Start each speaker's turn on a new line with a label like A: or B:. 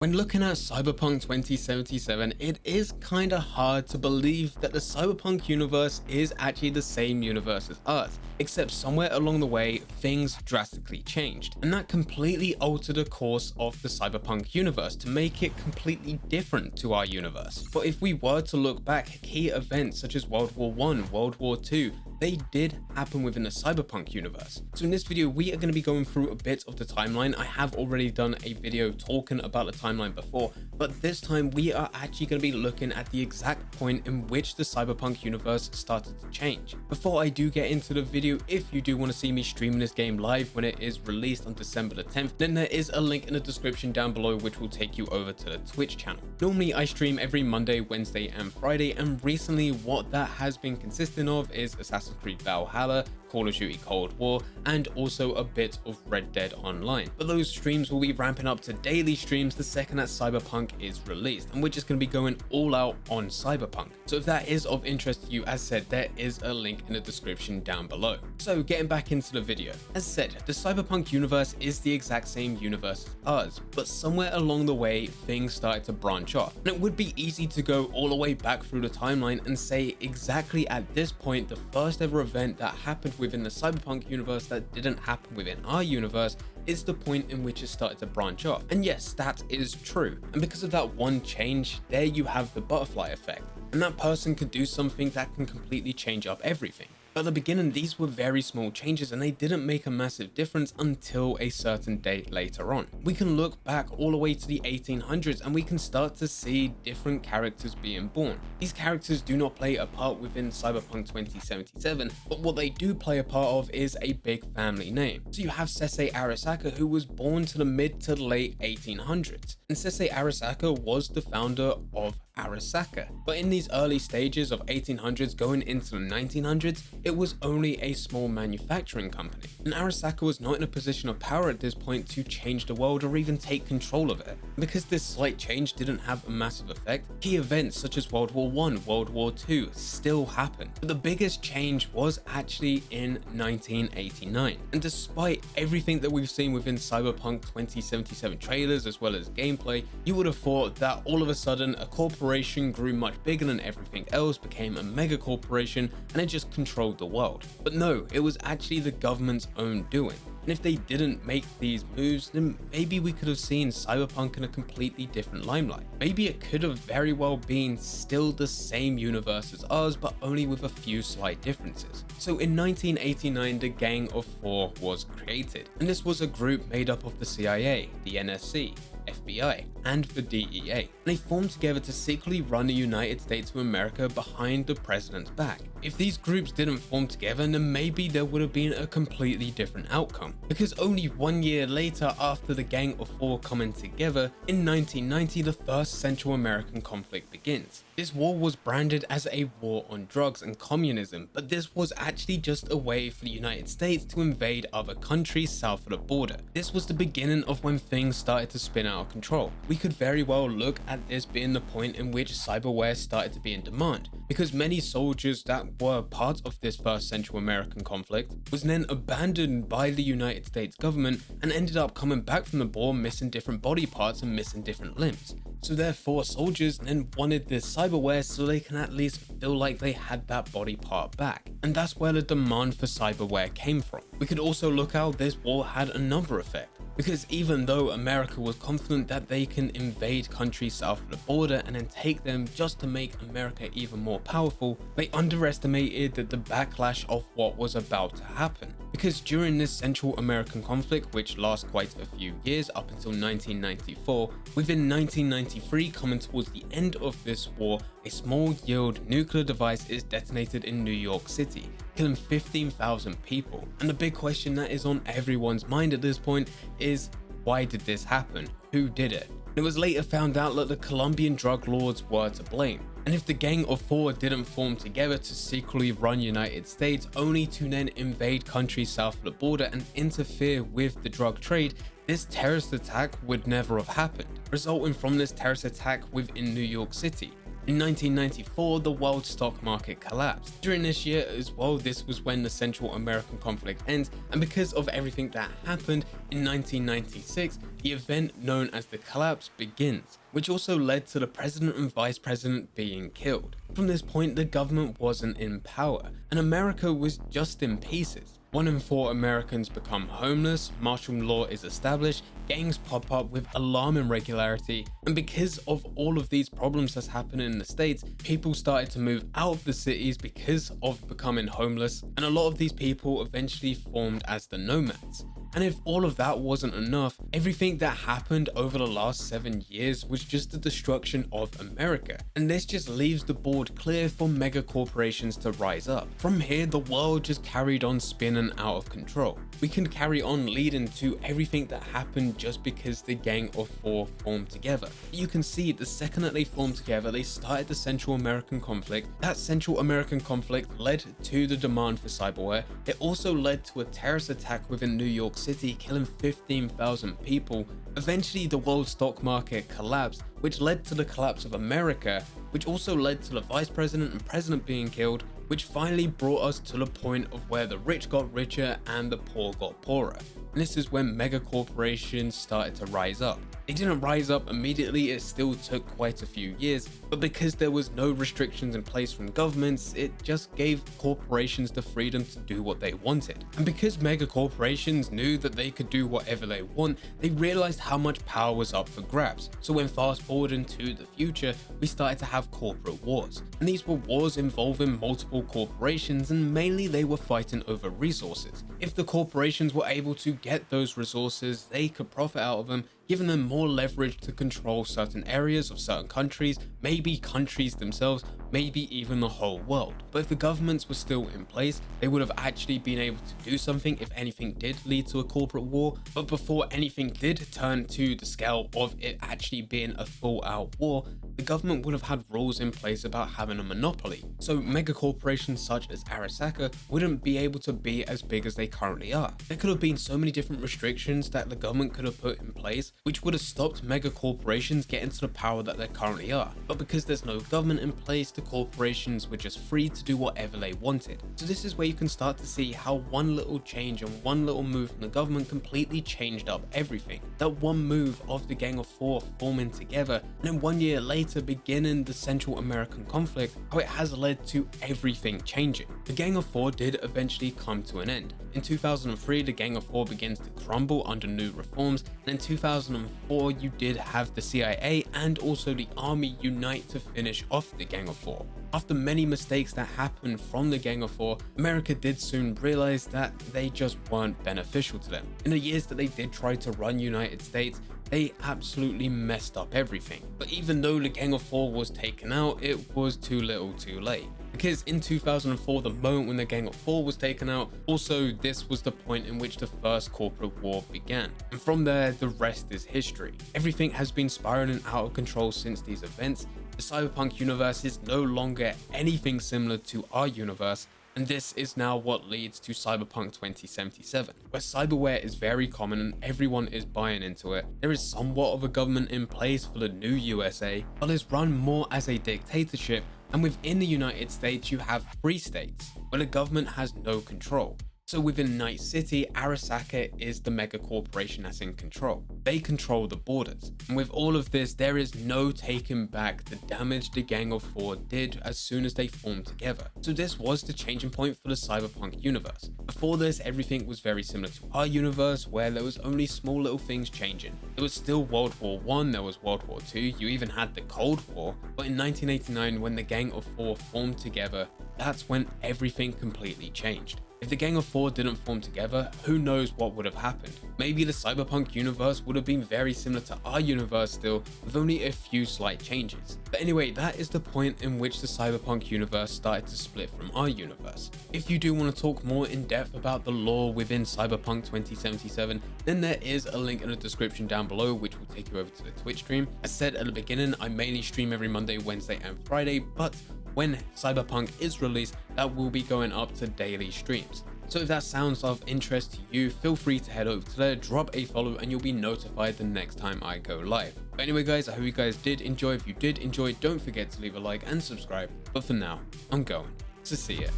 A: When looking at Cyberpunk 2077, it is kinda hard to believe that the Cyberpunk universe is actually the same universe as ours, except somewhere along the way, things drastically changed, and that completely altered the course of the Cyberpunk universe to make it completely different to our universe. But if we were to look back, key events such as World War I, World War II, they did happen within the Cyberpunk universe. So in this video, we are going to be going through a bit of the timeline. I have already done a video talking about the timeline before, but this time we are actually going to be looking at the exact point in which the Cyberpunk universe started to change. Before I do get into the video, if you do want to see me stream this game live when it is released on December the 10th, then there is a link in the description down below which will take you over to the Twitch channel. Normally I stream every Monday, Wednesday and Friday, and recently what that has been consisting of is Assassin's Creed Valhalla, Call of Duty Cold War, and also a bit of Red Dead Online. But those streams will be ramping up to daily streams the second that Cyberpunk is released, and we're just going to be going all out on Cyberpunk. So if that is of interest to you, as said, there is a link in the description down below. So getting back into the video, as said, the Cyberpunk universe is the exact same universe as ours, but somewhere along the way, things started to branch off. And it would be easy to go all the way back through the timeline and say exactly at this point, the first ever event that happened within the Cyberpunk universe that didn't happen within our universe is the point in which it started to branch off. And yes, that is true. And because of that one change, there you have the butterfly effect. And that person could do something that can completely change up everything. But at the beginning, these were very small changes and they didn't make a massive difference until a certain date later on. We can look back all the way to the 1800s and we can start to see different characters being born. These characters do not play a part within Cyberpunk 2077, but what they do play a part of is a big family name. So you have Sese Arasaka, who was born to the mid to the late 1800s. And Sese Arasaka was the founder of Arasaka. But in these early stages of 1800s going into the 1900s, it was only a small manufacturing company. And Arasaka was not in a position of power at this point to change the world or even take control of it. Because this slight change didn't have a massive effect, key events such as World War I, World War II still happened. But the biggest change was actually in 1989. And despite everything that we've seen within Cyberpunk 2077 trailers as well as gameplay, you would have thought that all of a sudden a corporation grew much bigger than everything else, became a mega corporation, and it just controlled the world. But no, it was actually the government's own doing. And if they didn't make these moves, then maybe we could have seen Cyberpunk in a completely different limelight. Maybe it could have very well been still the same universe as ours, but only with a few slight differences. So in 1989, the Gang of Four was created, and this was a group made up of the CIA, the NSC, FBI, and the DEA. And they formed together to secretly run the United States of America behind the president's back. If these groups didn't form together, then maybe there would have been a completely different outcome. Because only 1 year later, after the Gang of Four coming together, in 1990, the first Central American conflict begins. This war was branded as a war on drugs and communism, but this was actually just a way for the United States to invade other countries south of the border. This was the beginning of when things started to spin out of control. We could very well look at this being the point in which cyberware started to be in demand, because many soldiers that were part of this first Central American conflict was then abandoned by the United States government and ended up coming back from the war missing different body parts and missing different limbs. So therefore soldiers then wanted this cyberware so they can at least feel like they had that body part back. And that's where the demand for cyberware came from. We could also look how this war had another effect. Because even though America was confident that they can invade countries south of the border and then take them just to make America even more powerful, they underestimated the backlash of what was about to happen. Because during this Central American conflict, which lasts quite a few years up until 1994, within 1993, coming towards the end of this war, a small yield nuclear device is detonated in New York City, killing 15,000 people. And the big question that is on everyone's mind at this point is, why did this happen? Who did it? It was later found out that the Colombian drug lords were to blame. And if the Gang of Four didn't form together to secretly run United States, only to then invade countries south of the border and interfere with the drug trade, this terrorist attack would never have happened, resulting from this terrorist attack within New York City. In 1994, the world stock market collapsed. During this year as well, this was when the Central American conflict ends, and because of everything that happened in 1996, the event known as the collapse begins, which also led to the president and vice president being killed. From this point, the government wasn't in power, and America was just in pieces. 1 in 4 Americans become homeless, martial law is established, gangs pop up with alarming regularity, and because of all of these problems that's happening in the States, people started to move out of the cities because of becoming homeless, and a lot of these people eventually formed as the nomads. And if all of that wasn't enough, everything that happened over the last 7 years was just the destruction of America. And this just leaves the board clear for mega corporations to rise up. From here, the world just carried on spinning out of control. We can carry on leading to everything that happened just because the Gang of Four formed together. You can see the second that they formed together, they started the Central American conflict. That Central American conflict led to the demand for cyberware. It also led to a terrorist attack within New York City, killing 15,000 people. Eventually, the world stock market collapsed, which led to the collapse of America, which also led to the vice president and president being killed, which finally brought us to the point of where the rich got richer and the poor got poorer. And this is when mega corporations started to rise up. They didn't rise up immediately, it still took quite a few years, but because there was no restrictions in place from governments, it just gave corporations the freedom to do what they wanted. And because mega corporations knew that they could do whatever they want, they realized how much power was up for grabs. So when fast forward into the future, we started to have corporate wars. And these were wars involving multiple corporations, and mainly they were fighting over resources. If the corporations were able to get those resources, they could profit out of them, giving them more leverage to control certain areas of certain countries, maybe countries themselves, maybe even the whole world. But if the governments were still in place, they would have actually been able to do something if anything did lead to a corporate war. But before anything did turn to the scale of it actually being a full-out war, the government would have had rules in place about having a monopoly. So mega corporations such as Arasaka wouldn't be able to be as big as they currently are. There could have been so many different restrictions that the government could have put in place, which would have stopped mega corporations getting to the power that they currently are. But because there's no government in place, the corporations were just free to do whatever they wanted. So this is where you can start to see how one little change and one little move from the government completely changed up everything. That one move of the Gang of Four forming together, and then 1 year later beginning the Central American conflict, how it has led to everything changing. The Gang of Four did eventually come to an end. In 2003, the Gang of Four begins to crumble under new reforms, and in 2004 you did have the CIA and also the army unite to finish off the Gang of Four. After many mistakes that happened from the Gang of Four, America did soon realize that they just weren't beneficial to them. In the years that they did try to run United States, they absolutely messed up everything. But even though the Gang of Four was taken out, it was too little too late. Because in 2004, the moment when the Gang of Four was taken out, also this was the point in which the first corporate war began. And from there, the rest is history. Everything has been spiraling out of control since these events. The cyberpunk universe is no longer anything similar to our universe, and this is now what leads to Cyberpunk 2077, where cyberware is very common and everyone is buying into it. There is somewhat of a government in place for the new USA, but it's run more as a dictatorship, and within the United States you have free states, where the government has no control. So within Night City, Arasaka is the mega corporation that's in control. They control the borders. And with all of this, there is no taking back the damage the Gang of Four did as soon as they formed together. So this was the changing point for the cyberpunk universe. Before this, everything was very similar to our universe, where there was only small little things changing. There was still World War I, there was World War II, you even had the Cold War. But in 1989, when the Gang of Four formed together, that's when everything completely changed. If the Gang of Four didn't form together, who knows what would have happened. Maybe the cyberpunk universe would have been very similar to our universe still, with only a few slight changes. But anyway, that is the point in which the cyberpunk universe started to split from our universe. If you do want to talk more in depth about the lore within Cyberpunk 2077, then there is a link in the description down below which will take you over to the Twitch stream. As said at the beginning, I mainly stream every Monday, Wednesday and Friday, but when Cyberpunk is released, that will be going up to daily streams. So if that sounds of interest to you, feel free to head over to there, drop a follow, and you'll be notified the next time I go live. But anyway guys, I hope you guys did enjoy. If you did enjoy, don't forget to leave a like and subscribe. But for now, I'm going to see it.